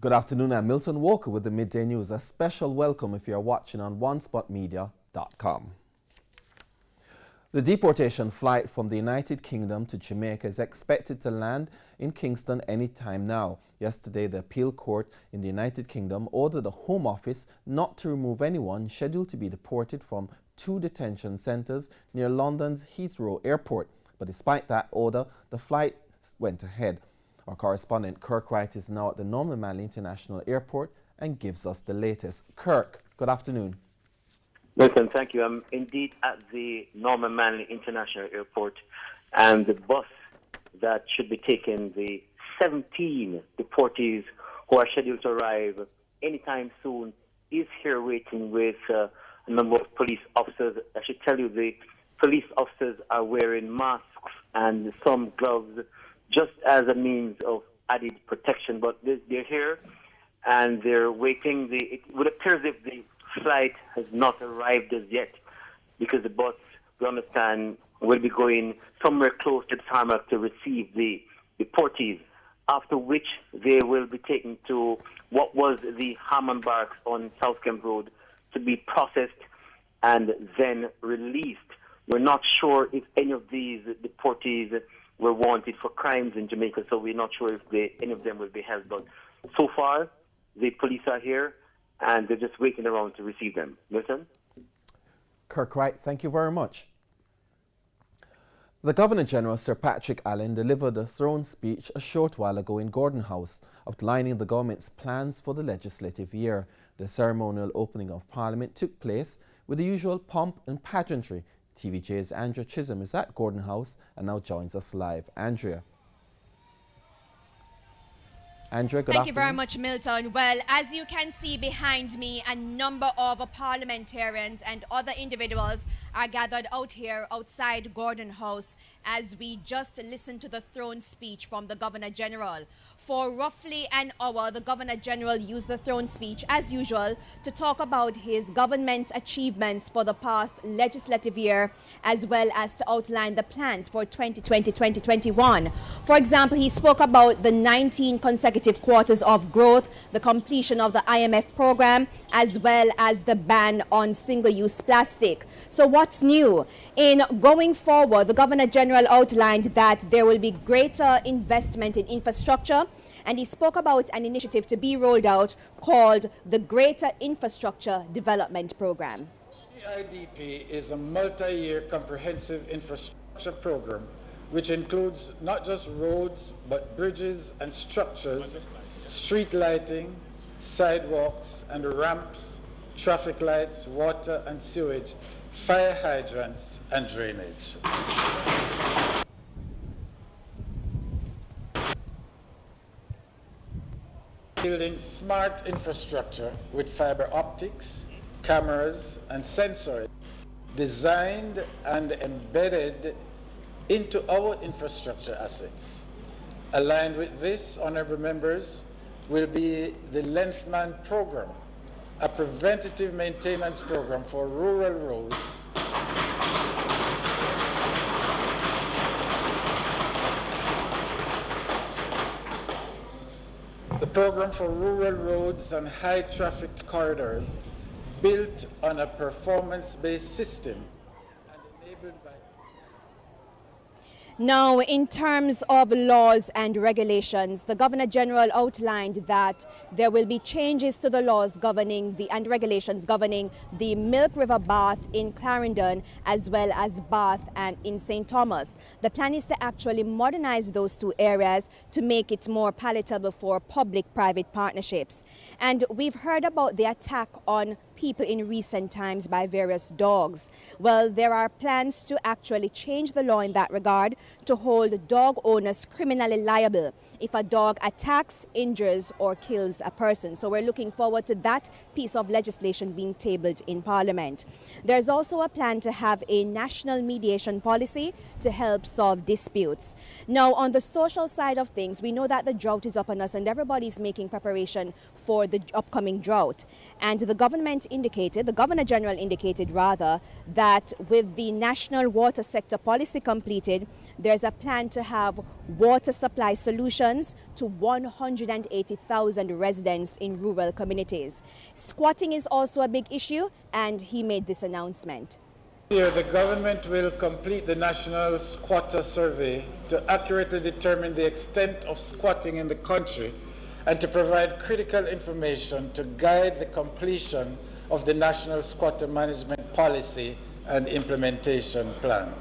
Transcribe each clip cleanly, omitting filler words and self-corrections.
Good afternoon, I'm Milton Walker with the Midday News. A special welcome if you are watching on onespotmedia.com. The deportation flight from the United Kingdom to Jamaica is expected to land in Kingston any time now. Yesterday, the appeal court in the United Kingdom ordered the Home Office not to remove anyone scheduled to be deported from 2 detention centres near London's Heathrow Airport. But despite that order, the flight went ahead. Our correspondent Kirk Wright is now at the Norman Manley International Airport and gives us the latest. Kirk, good afternoon. Milton, thank you. I'm indeed at the Norman Manley International Airport, and the bus that should be taking the 17 deportees who are scheduled to arrive anytime soon is here waiting with a number of police officers. I should tell you the police officers are wearing masks and some gloves just as a means of added protection, but they're here and they're waiting. It would appear as if the flight has not arrived as yet, because the bus, we understand, will be going somewhere close to the tarmac to receive the deportees, after which they will be taken to what was the Harman Barracks on South Kemp Road to be processed and then released. We're not sure if any of these deportees were wanted for crimes in Jamaica, so we're not sure if any of them will be held. But so far, the police are here and they're just waiting around to receive them. Listen. Kirk Wright, thank you very much. The Governor-General, Sir Patrick Allen, delivered a throne speech a short while ago in Gordon House, outlining the government's plans for the legislative year. The ceremonial opening of Parliament took place with the usual pomp and pageantry. TVJ's Andrea Chisholm is at Gordon House and now joins us live. Andrea, good afternoon. Thank you very much, Milton. Well, as you can see behind me, a number of parliamentarians and other individuals are gathered out here outside Gordon House as we just listened to the throne speech from the Governor-General. For roughly an hour, the Governor-General used the throne speech, as usual, to talk about his government's achievements for the past legislative year, as well as to outline the plans for 2020-2021. For example, he spoke about the 19 consecutive quarters of growth, the completion of the IMF program, as well as the ban on single-use plastic. So what's new? In going forward, the Governor-General outlined that there will be greater investment in infrastructure, and he spoke about an initiative to be rolled out called the Greater Infrastructure Development Program. The IDP is a multi-year comprehensive infrastructure program which includes not just roads but bridges and structures, street lighting, sidewalks and ramps, traffic lights, water and sewage, fire hydrants and drainage. Building smart infrastructure with fiber optics, cameras and sensors designed and embedded into our infrastructure assets. Aligned with this, honorable members, will be the Lengthman program, a preventative maintenance program for rural roads program for rural roads and high trafficked corridors built on a performance-based system and enabled by. Now, in terms of laws and regulations, the Governor-General outlined that there will be changes to the laws governing and regulations governing the Milk River Bath in Clarendon as well as Bath and in St. Thomas. The plan is to actually modernize those 2 areas to make it more palatable for public-private partnerships. And we've heard about the attack on people in recent times by various dogs. Well, there are plans to actually change the law in that regard to hold dog owners criminally liable if a dog attacks, injures or kills a person. So we're looking forward to that piece of legislation being tabled in Parliament. There's also a plan to have a national mediation policy to help solve disputes. Now, on the social side of things, we know that the drought is upon us and everybody's making preparation for the upcoming drought. And the Governor-General indicated rather, that with the national water sector policy completed, there's a plan to have water supply solutions to 180,000 residents in rural communities. Squatting is also a big issue, and he made this announcement. Here, the government will complete the National Squatter Survey to accurately determine the extent of squatting in the country and to provide critical information to guide the completion of the National Squatter Management Policy and Implementation Plan.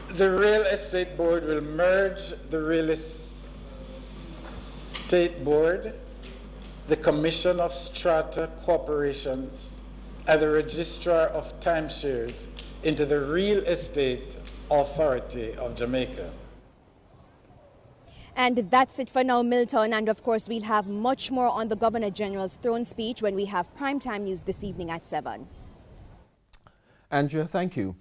The Real Estate Board will merge the Real Estate Board, the Commission of Strata Corporations, and the Registrar of Timeshares into the Real Estate Authority of Jamaica. And that's it for now, Milton. And of course, we'll have much more on the Governor General's throne speech when we have primetime news this evening at 7. Andrea, thank you.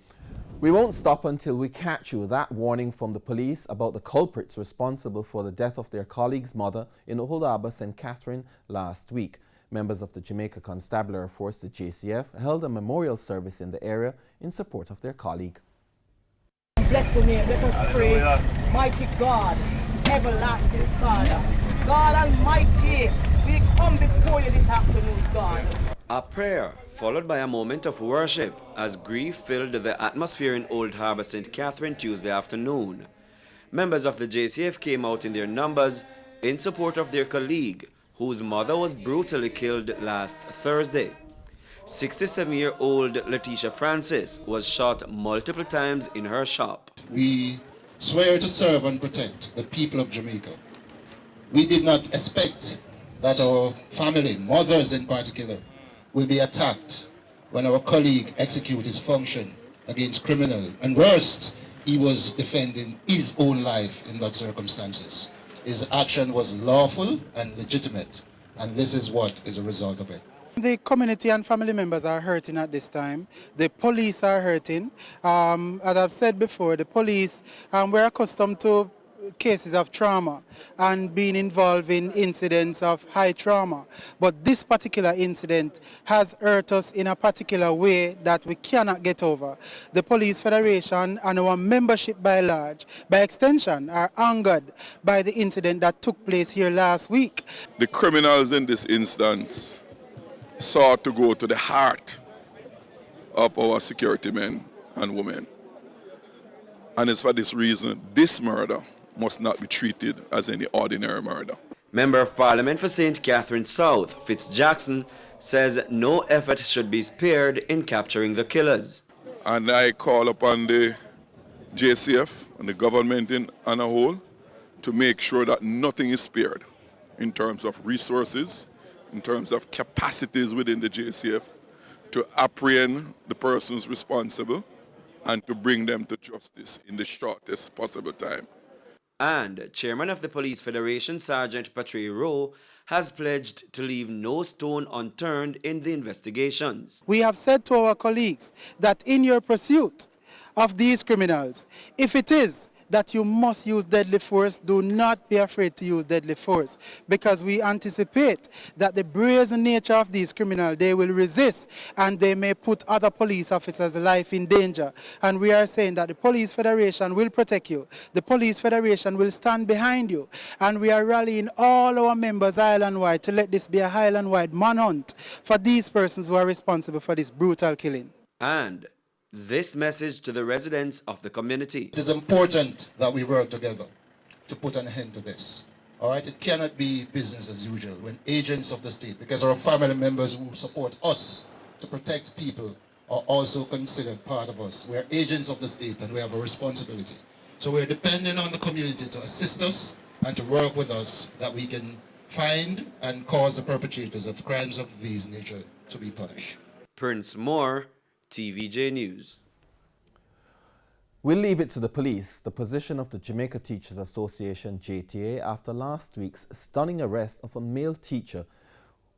We won't stop until we catch you. That warning from the police about the culprits responsible for the death of their colleague's mother in Old Harbour, St. Catherine, last week. Members of the Jamaica Constabulary Force, the JCF, held a memorial service in the area in support of their colleague. Bless your name. Let us pray. Mighty God, everlasting Father, God Almighty, we come before you this afternoon, God. A prayer followed by a moment of worship as grief filled the atmosphere in Old Harbour, St. Catherine Tuesday afternoon. Members of the JCF came out in their numbers in support of their colleague, whose mother was brutally killed last Thursday. 67-year-old Letitia Francis was shot multiple times in her shop. We swear to serve and protect the people of Jamaica. We did not expect that our family, mothers in particular, will be attacked when our colleague executes his function against criminal. And worst, he was defending his own life in that circumstances. His action was lawful and legitimate, and this is what is a result of it. The community and family members are hurting at this time. The police are hurting. As I've said before, the police, we're accustomed to cases of trauma and being involved in incidents of high trauma. But this particular incident has hurt us in a particular way that we cannot get over. The Police Federation and our membership by large, by extension, are angered by the incident that took place here last week. The criminals in this instance sought to go to the heart of our security men and women. And it's for this reason this murder must not be treated as any ordinary murder. Member of Parliament for St. Catherine South, Fitz Jackson, says no effort should be spared in capturing the killers. And I call upon the JCF and the government on a whole to make sure that nothing is spared in terms of resources, in terms of capacities within the JCF to apprehend the persons responsible and to bring them to justice in the shortest possible time. And Chairman of the Police Federation, Sergeant Patrick Rowe, has pledged to leave no stone unturned in the investigations. We have said to our colleagues that in your pursuit of these criminals, if it is that you must use deadly force, do not be afraid to use deadly force, because we anticipate that the brazen nature of these criminals, they will resist and they may put other police officers' life in danger. And we are saying that the Police Federation will protect you. The Police Federation will stand behind you. And we are rallying all our members island-wide to let this be a island-wide manhunt for these persons who are responsible for this brutal killing. And this message to the residents of the community. It is important that we work together to put an end to this. All right, it cannot be business as usual when agents of the state, because our family members who support us to protect people are also considered part of us. We are agents of the state and we have a responsibility. So we're depending on the community to assist us and to work with us that we can find and cause the perpetrators of crimes of these nature to be punished. Prince Moore, TVJ News. We'll leave it to the police, the position of the Jamaica Teachers Association, JTA, after last week's stunning arrest of a male teacher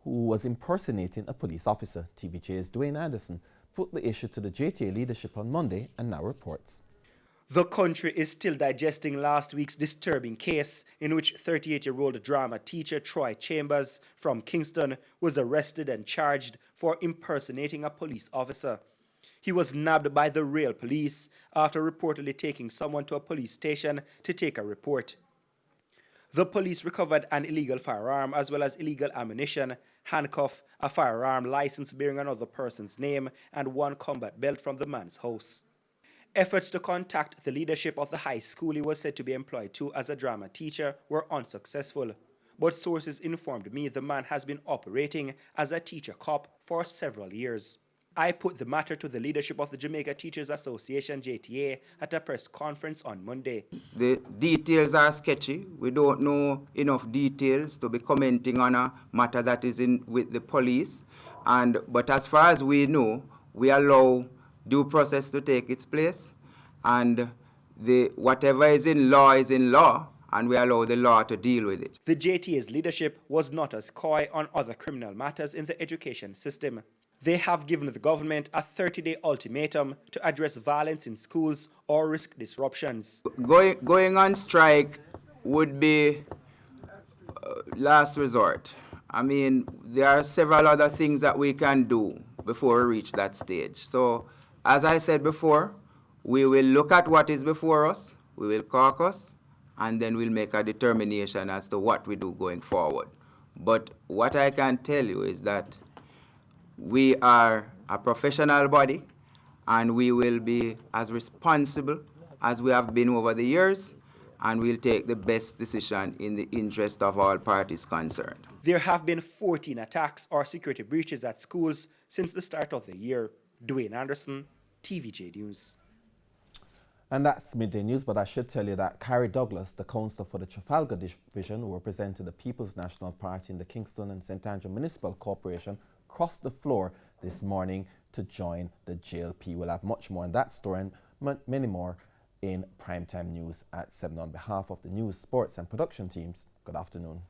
who was impersonating a police officer. TVJ's Dwayne Anderson put the issue to the JTA leadership on Monday and now reports. The country is still digesting last week's disturbing case in which 38-year-old drama teacher Troy Chambers from Kingston was arrested and charged for impersonating a police officer. He was nabbed by the rail police after reportedly taking someone to a police station to take a report. The police recovered an illegal firearm as well as illegal ammunition, handcuff, a firearm license bearing another person's name, and one combat belt from the man's house. Efforts to contact the leadership of the high school he was said to be employed to as a drama teacher were unsuccessful, but sources informed me the man has been operating as a teacher cop for several years. I put the matter to the leadership of the Jamaica Teachers Association, JTA, at a press conference on Monday. The details are sketchy. We don't know enough details to be commenting on a matter that is with the police. But as far as we know, we allow due process to take its place, and whatever is in law, and we allow the law to deal with it. The JTA's leadership was not as coy on other criminal matters in the education system. They have given the government a 30-day ultimatum to address violence in schools or risk disruptions. Going on strike would be last resort. I mean, there are several other things that we can do before we reach that stage. So, as I said before, we will look at what is before us, we will caucus, and then we'll make a determination as to what we do going forward. But what I can tell you is that we are a professional body, and we will be as responsible as we have been over the years, and we'll take the best decision in the interest of all parties concerned. There have been 14 attacks or security breaches at schools since the start of the year. Dwayne Anderson, TVJ News. And that's midday news, but I should tell you that Carrie Douglas, the councillor for the Trafalgar Division, who represented the People's National Party in the Kingston and St. Andrew Municipal Corporation, crossed the floor this morning to join the JLP. We'll have much more on that story and many more in Primetime News at 7. On behalf of the news, sports and production teams, good afternoon.